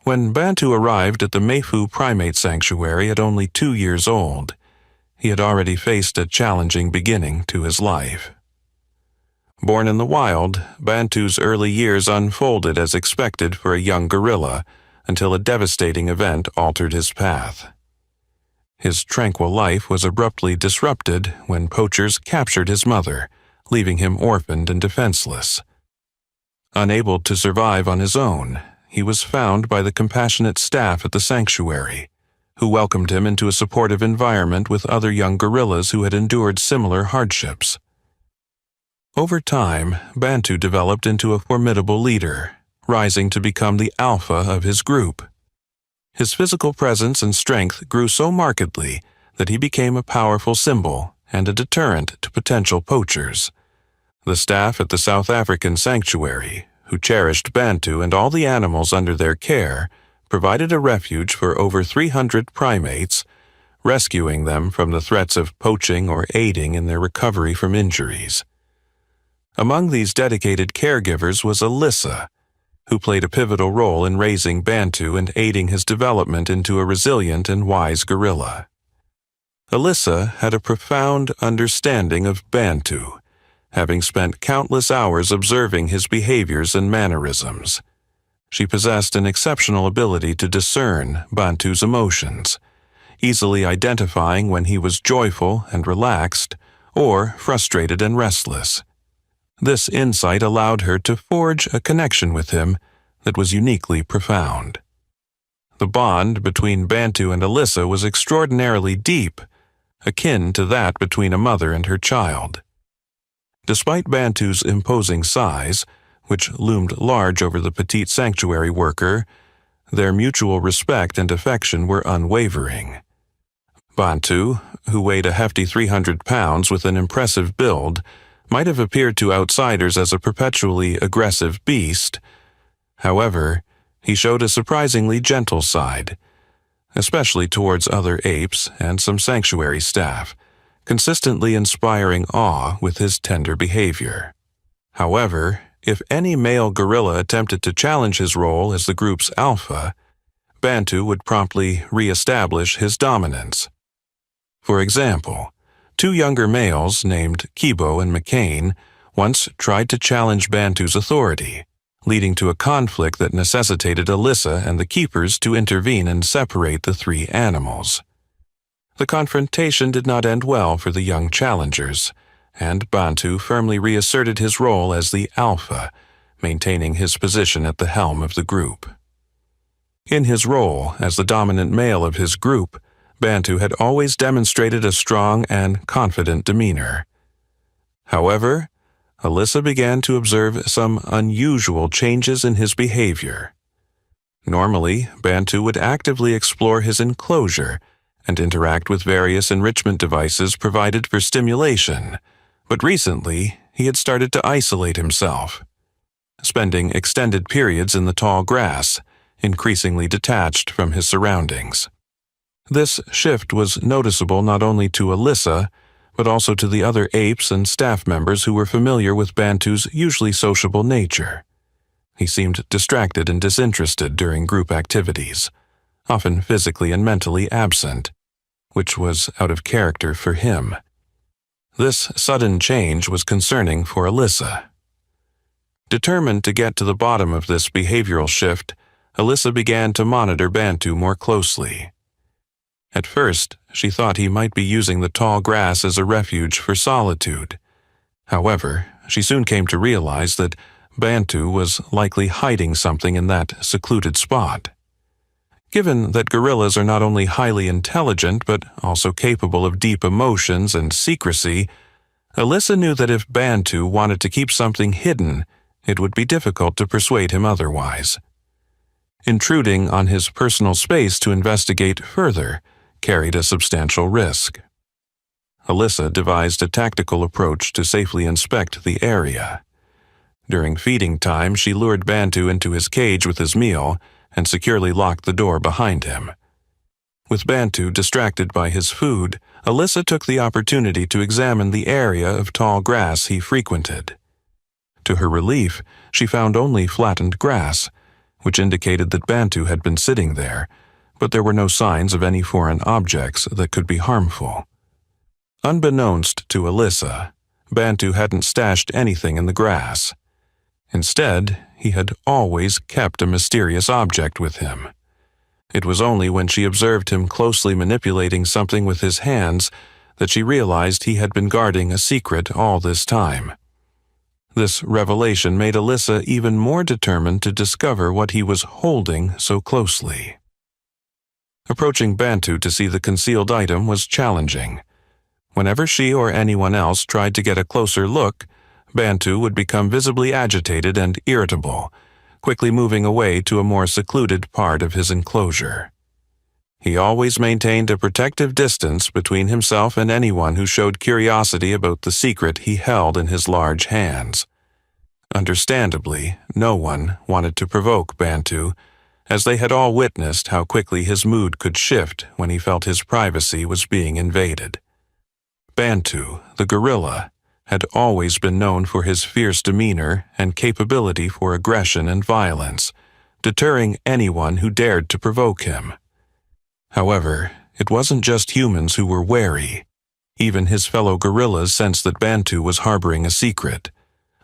When Bantu arrived at the Mayfu Primate Sanctuary at only 2 years old, he had already faced a challenging beginning to his life. Born in the wild, Bantu's early years unfolded as expected for a young gorilla until a devastating event altered his path. His tranquil life was abruptly disrupted when poachers captured his mother, leaving him orphaned and defenseless. Unable to survive on his own, he was found by the compassionate staff at the sanctuary, who welcomed him into a supportive environment with other young gorillas who had endured similar hardships. Over time, Bantu developed into a formidable leader, rising to become the alpha of his group. His physical presence and strength grew so markedly that he became a powerful symbol and a deterrent to potential poachers. The staff at the South African sanctuary, who cherished Bantu and all the animals under their care, provided a refuge for over 300 primates, rescuing them from the threats of poaching or aiding in their recovery from injuries. Among these dedicated caregivers was Alyssa, who played a pivotal role in raising Bantu and aiding his development into a resilient and wise gorilla. Alyssa had a profound understanding of Bantu, having spent countless hours observing his behaviors and mannerisms. She possessed an exceptional ability to discern Bantu's emotions, easily identifying when he was joyful and relaxed or frustrated and restless. This insight allowed her to forge a connection with him that was uniquely profound. The bond between Bantu and Alyssa was extraordinarily deep, akin to that between a mother and her child. Despite Bantu's imposing size, which loomed large over the petite sanctuary worker, their mutual respect and affection were unwavering. Bantu, who weighed a hefty 300 pounds with an impressive build, might have appeared to outsiders as a perpetually aggressive beast. However, he showed a surprisingly gentle side, especially towards other apes and some sanctuary staff, consistently inspiring awe with his tender behavior. However, if any male gorilla attempted to challenge his role as the group's alpha, Bantu would promptly re-establish his dominance. For example, 2 younger males named Kibo and McCain once tried to challenge Bantu's authority, leading to a conflict that necessitated Alyssa and the keepers to intervene and separate the 3 animals. The confrontation did not end well for the young challengers, and Bantu firmly reasserted his role as the alpha, maintaining his position at the helm of the group. In his role as the dominant male of his group, Bantu had always demonstrated a strong and confident demeanor. However, Alyssa began to observe some unusual changes in his behavior. Normally, Bantu would actively explore his enclosure and interact with various enrichment devices provided for stimulation, but recently he had started to isolate himself, spending extended periods in the tall grass, increasingly detached from his surroundings. This shift was noticeable not only to Alyssa, but also to the other apes and staff members who were familiar with Bantu's usually sociable nature. He seemed distracted and disinterested during group activities, often physically and mentally absent, which was out of character for him. This sudden change was concerning for Alyssa. Determined to get to the bottom of this behavioral shift, Alyssa began to monitor Bantu more closely. At first, she thought he might be using the tall grass as a refuge for solitude. However, she soon came to realize that Bantu was likely hiding something in that secluded spot. Given that gorillas are not only highly intelligent but also capable of deep emotions and secrecy, Alyssa knew that if Bantu wanted to keep something hidden, it would be difficult to persuade him otherwise. Intruding on his personal space to investigate further carried a substantial risk. Alyssa devised a tactical approach to safely inspect the area. During feeding time, she lured Bantu into his cage with his meal and securely locked the door behind him. With Bantu distracted by his food, Alyssa took the opportunity to examine the area of tall grass he frequented. To her relief, she found only flattened grass, which indicated that Bantu had been sitting there, but there were no signs of any foreign objects that could be harmful. Unbeknownst to Alyssa, Bantu hadn't stashed anything in the grass. Instead, he had always kept a mysterious object with him. It was only when she observed him closely manipulating something with his hands that she realized he had been guarding a secret all this time. This revelation made Alyssa even more determined to discover what he was holding so closely. Approaching Bantu to see the concealed item was challenging. Whenever she or anyone else tried to get a closer look, Bantu would become visibly agitated and irritable, quickly moving away to a more secluded part of his enclosure. He always maintained a protective distance between himself and anyone who showed curiosity about the secret he held in his large hands. Understandably, no one wanted to provoke Bantu, as they had all witnessed how quickly his mood could shift when he felt his privacy was being invaded. Bantu, the gorilla, had always been known for his fierce demeanor and capability for aggression and violence, deterring anyone who dared to provoke him. However, it wasn't just humans who were wary. Even his fellow gorillas sensed that Bantu was harboring a secret,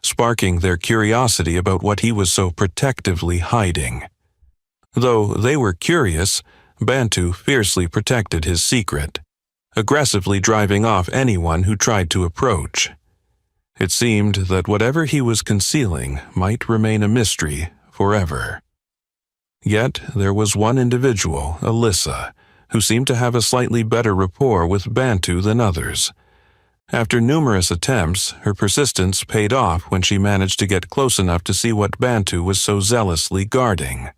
sparking their curiosity about what he was so protectively hiding. Though they were curious, Bantu fiercely protected his secret, aggressively driving off anyone who tried to approach. It seemed that whatever he was concealing might remain a mystery forever. Yet there was one individual, Alyssa, who seemed to have a slightly better rapport with Bantu than others. After numerous attempts, her persistence paid off when she managed to get close enough to see what Bantu was so zealously guarding.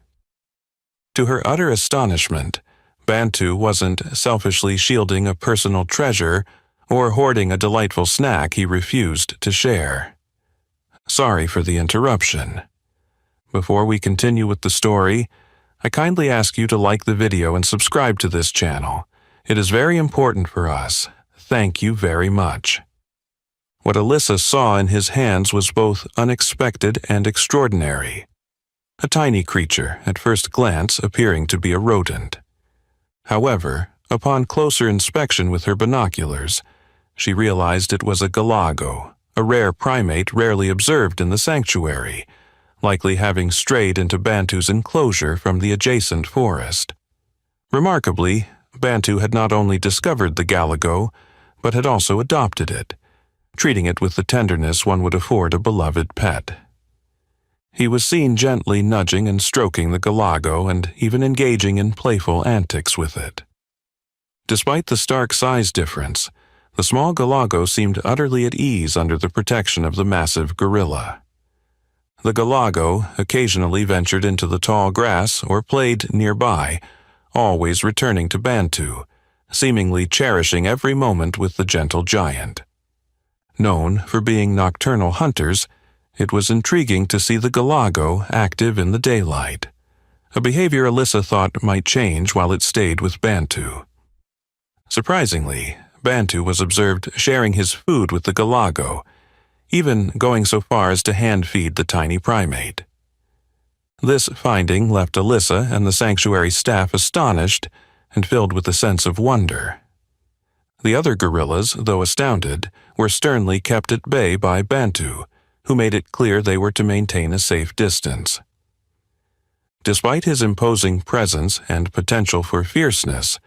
To her utter astonishment, Bantu wasn't selfishly shielding a personal treasure or hoarding a delightful snack he refused to share. Sorry for the interruption. Before we continue with the story, I kindly ask you to like the video and subscribe to this channel. It is very important for us. Thank you very much. What Alyssa saw in his hands was both unexpected and extraordinary. A tiny creature, at first glance appearing to be a rodent. However, upon closer inspection with her binoculars, she realized it was a galago, a rare primate rarely observed in the sanctuary, likely having strayed into Bantu's enclosure from the adjacent forest. Remarkably, Bantu had not only discovered the galago, but had also adopted it, treating it with the tenderness one would afford a beloved pet. He was seen gently nudging and stroking the galago and even engaging in playful antics with it. Despite the stark size difference, the small galago seemed utterly at ease under the protection of the massive gorilla. The galago occasionally ventured into the tall grass or played nearby, always returning to Bantu, seemingly cherishing every moment with the gentle giant. Known for being nocturnal hunters, it was intriguing to see the galago active in the daylight, a behavior Alyssa thought might change while it stayed with Bantu. Surprisingly, Bantu was observed sharing his food with the galago, even going so far as to hand-feed the tiny primate. This finding left Alyssa and the sanctuary staff astonished and filled with a sense of wonder. The other gorillas, though astounded, were sternly kept at bay by Bantu, who made it clear they were to maintain a safe distance. Despite his imposing presence and potential for fierceness,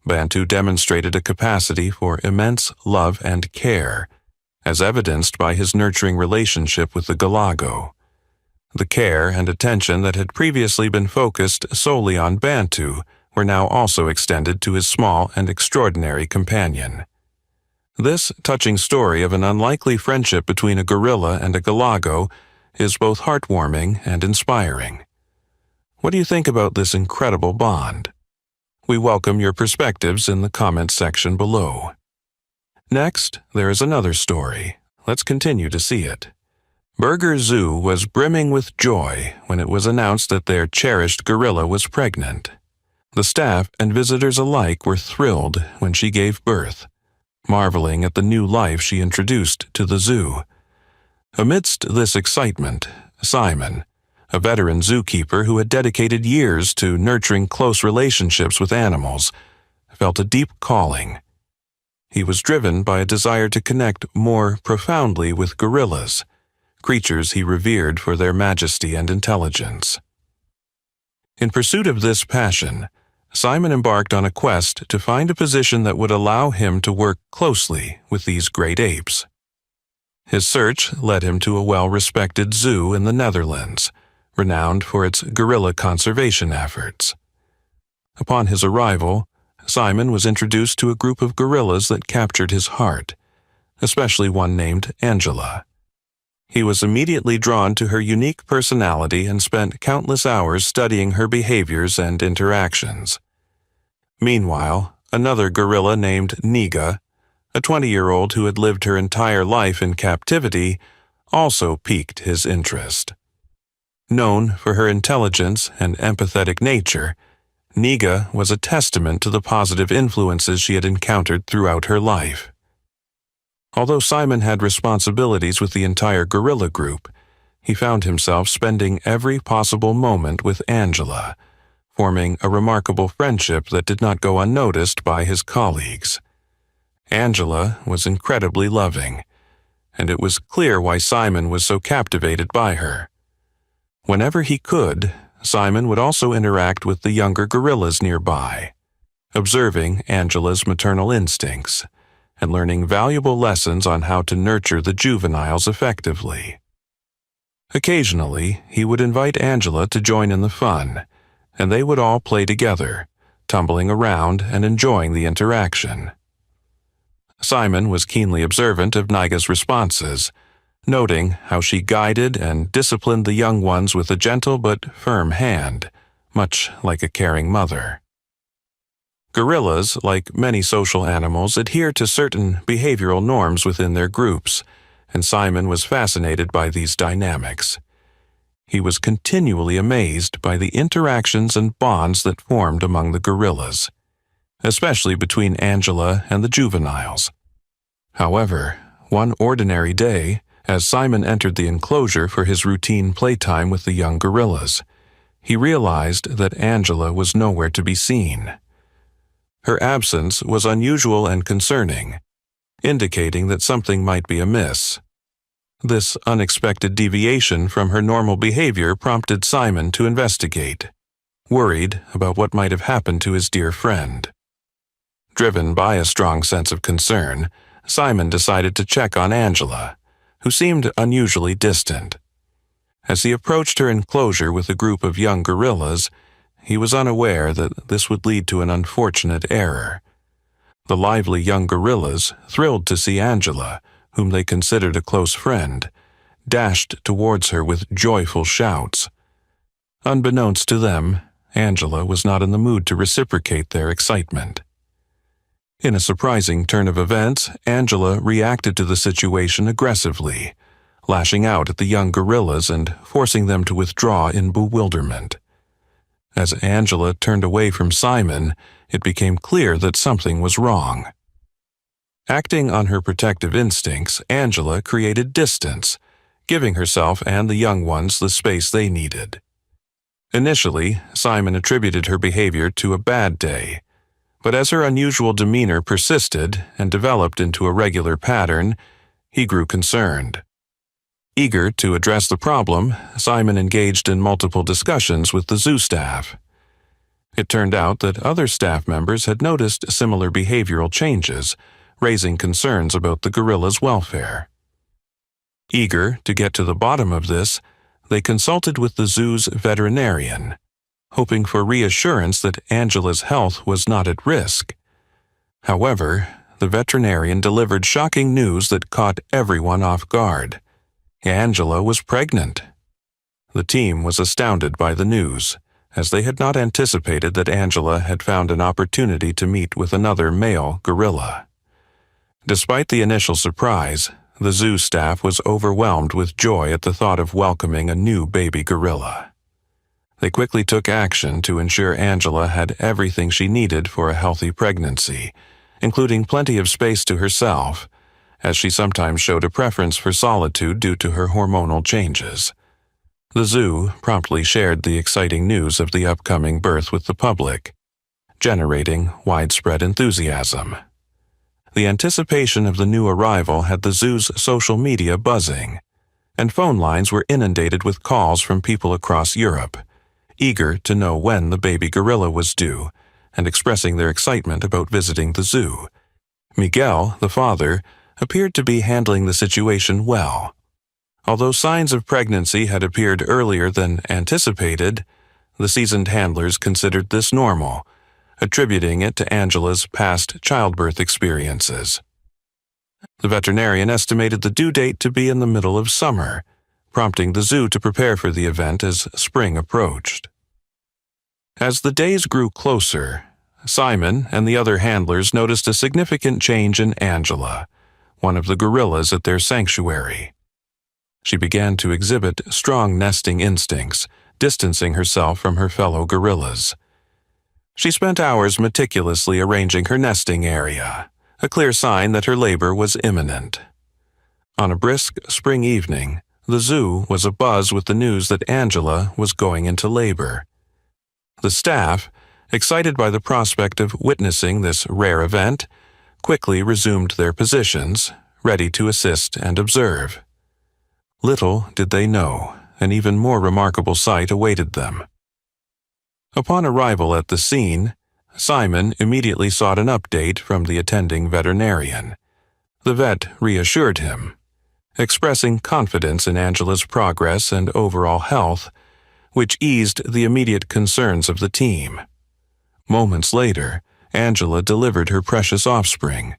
Bantu demonstrated a capacity for immense love and care, as evidenced by his nurturing relationship with the galago. The care and attention that had previously been focused solely on Bantu were now also extended to his small and extraordinary companion. This touching story of an unlikely friendship between a gorilla and a galago is both heartwarming and inspiring. What do you think about this incredible bond? We welcome your perspectives in the comments section below. Next, there is another story. Let's continue to see it. Burger Zoo was brimming with joy when it was announced that their cherished gorilla was pregnant. The staff and visitors alike were thrilled when she gave birth, marveling at the new life she introduced to the zoo. Amidst this excitement, Simon, a veteran zookeeper who had dedicated years to nurturing close relationships with animals, felt a deep calling. He was driven by a desire to connect more profoundly with gorillas, creatures he revered for their majesty and intelligence. In pursuit of this passion, Simon embarked on a quest to find a position that would allow him to work closely with these great apes. His search led him to a well-respected zoo in the Netherlands, renowned for its gorilla conservation efforts. Upon his arrival, Simon was introduced to a group of gorillas that captured his heart, especially one named Angela. He was immediately drawn to her unique personality and spent countless hours studying her behaviors and interactions. Meanwhile, another gorilla named Niga, a 20-year-old who had lived her entire life in captivity, also piqued his interest. Known for her intelligence and empathetic nature, Niga was a testament to the positive influences she had encountered throughout her life. Although Simon had responsibilities with the entire gorilla group, he found himself spending every possible moment with Angela, forming a remarkable friendship that did not go unnoticed by his colleagues. Angela was incredibly loving, and it was clear why Simon was so captivated by her. Whenever he could, Simon would also interact with the younger gorillas nearby, observing Angela's maternal instincts and learning valuable lessons on how to nurture the juveniles effectively. Occasionally, he would invite Angela to join in the fun, and they would all play together, tumbling around and enjoying the interaction. Simon was keenly observant of Niga's responses, noting how she guided and disciplined the young ones with a gentle but firm hand, much like a caring mother. Gorillas, like many social animals, adhere to certain behavioral norms within their groups, and Simon was fascinated by these dynamics. He was continually amazed by the interactions and bonds that formed among the gorillas, especially between Angela and the juveniles. However, one ordinary day, as Simon entered the enclosure for his routine playtime with the young gorillas, he realized that Angela was nowhere to be seen. Her absence was unusual and concerning, indicating that something might be amiss. This unexpected deviation from her normal behavior prompted Simon to investigate, worried about what might have happened to his dear friend. Driven by a strong sense of concern, Simon decided to check on Angela, who seemed unusually distant. As he approached her enclosure with a group of young gorillas, he was unaware that this would lead to an unfortunate error. The lively young gorillas, thrilled to see Angela, whom they considered a close friend, dashed towards her with joyful shouts. Unbeknownst to them, Angela was not in the mood to reciprocate their excitement. In a surprising turn of events, Angela reacted to the situation aggressively, lashing out at the young gorillas and forcing them to withdraw in bewilderment. As Angela turned away from Simon, it became clear that something was wrong. Acting on her protective instincts, Angela created distance, giving herself and the young ones the space they needed. Initially, Simon attributed her behavior to a bad day, but as her unusual demeanor persisted and developed into a regular pattern, he grew concerned. Eager to address the problem, Simon engaged in multiple discussions with the zoo staff. It turned out that other staff members had noticed similar behavioral changes, raising concerns about the gorilla's welfare. Eager to get to the bottom of this, they consulted with the zoo's veterinarian, hoping for reassurance that Angela's health was not at risk. However, the veterinarian delivered shocking news that caught everyone off guard. Angela was pregnant. The team was astounded by the news, as they had not anticipated that Angela had found an opportunity to meet with another male gorilla. Despite the initial surprise, the zoo staff was overwhelmed with joy at the thought of welcoming a new baby gorilla. They quickly took action to ensure Angela had everything she needed for a healthy pregnancy, including plenty of space to herself, as she sometimes showed a preference for solitude due to her hormonal changes. The zoo promptly shared the exciting news of the upcoming birth with the public, generating widespread enthusiasm. The anticipation of the new arrival had the zoo's social media buzzing, and phone lines were inundated with calls from people across Europe, eager to know when the baby gorilla was due and expressing their excitement about visiting the zoo. Miguel, the father, appeared to be handling the situation well. Although signs of pregnancy had appeared earlier than anticipated, the seasoned handlers considered this normal, attributing it to Angela's past childbirth experiences. The veterinarian estimated the due date to be in the middle of summer, prompting the zoo to prepare for the event as spring approached. As the days grew closer, Simon and the other handlers noticed a significant change in Angela, one of the gorillas at their sanctuary. She began to exhibit strong nesting instincts, distancing herself from her fellow gorillas. She spent hours meticulously arranging her nesting area, a clear sign that her labor was imminent. On a brisk spring evening, the zoo was abuzz with the news that Angela was going into labor. The staff, excited by the prospect of witnessing this rare event, quickly resumed their positions, ready to assist and observe. Little did they know, an even more remarkable sight awaited them. Upon arrival at the scene, Simon immediately sought an update from the attending veterinarian. The vet reassured him, expressing confidence in Angela's progress and overall health, which eased the immediate concerns of the team. Moments later, Angela delivered her precious offspring.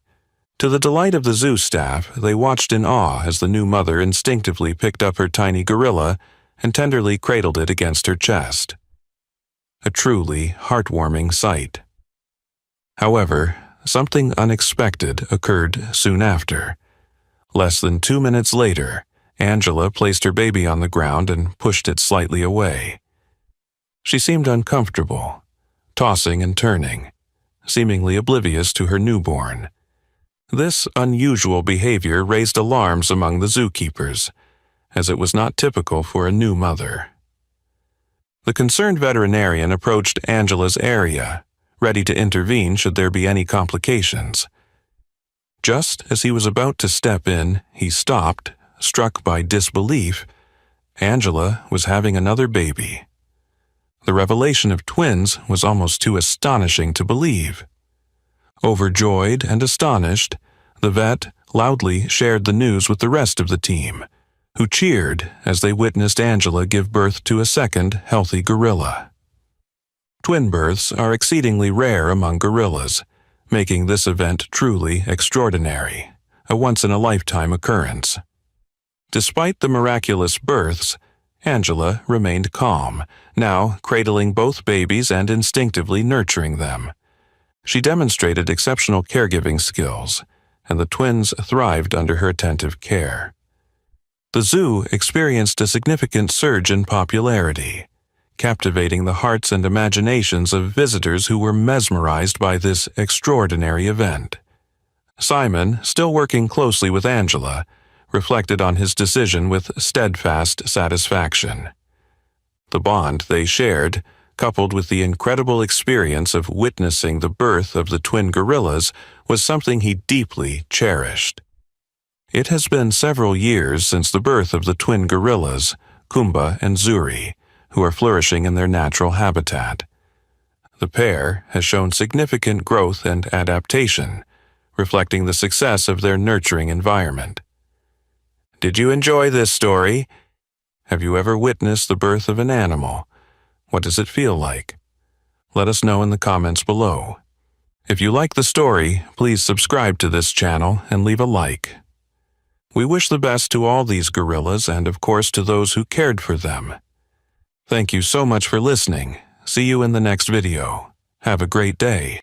To the delight of the zoo staff, they watched in awe as the new mother instinctively picked up her tiny gorilla and tenderly cradled it against her chest. A truly heartwarming sight. However, something unexpected occurred soon after. Less than 2 minutes later, Angela placed her baby on the ground and pushed it slightly away. She seemed uncomfortable, tossing and turning, seemingly oblivious to her newborn. This unusual behavior raised alarms among the zookeepers, as it was not typical for a new mother. The concerned veterinarian approached Angela's area, ready to intervene should there be any complications. Just as he was about to step in, he stopped, struck by disbelief. Angela was having another baby. The revelation of twins was almost too astonishing to believe. Overjoyed and astonished, the vet loudly shared the news with the rest of the team, who cheered as they witnessed Angela give birth to a second healthy gorilla. Twin births are exceedingly rare among gorillas, making this event truly extraordinary, a once-in-a-lifetime occurrence. Despite the miraculous births, Angela remained calm, now cradling both babies and instinctively nurturing them. She demonstrated exceptional caregiving skills, and the twins thrived under her attentive care. The zoo experienced a significant surge in popularity, captivating the hearts and imaginations of visitors who were mesmerized by this extraordinary event. Simon, still working closely with Angela, reflected on his decision with steadfast satisfaction. The bond they shared, coupled with the incredible experience of witnessing the birth of the twin gorillas, was something he deeply cherished. It has been several years since the birth of the twin gorillas, Kumba and Zuri, who are flourishing in their natural habitat. The pair has shown significant growth and adaptation, reflecting the success of their nurturing environment. Did you enjoy this story? Have you ever witnessed the birth of an animal? What does it feel like? Let us know in the comments below. If you like the story, please subscribe to this channel and leave a like. We wish the best to all these gorillas and, of course, to those who cared for them. Thank you so much for listening. See you in the next video. Have a great day.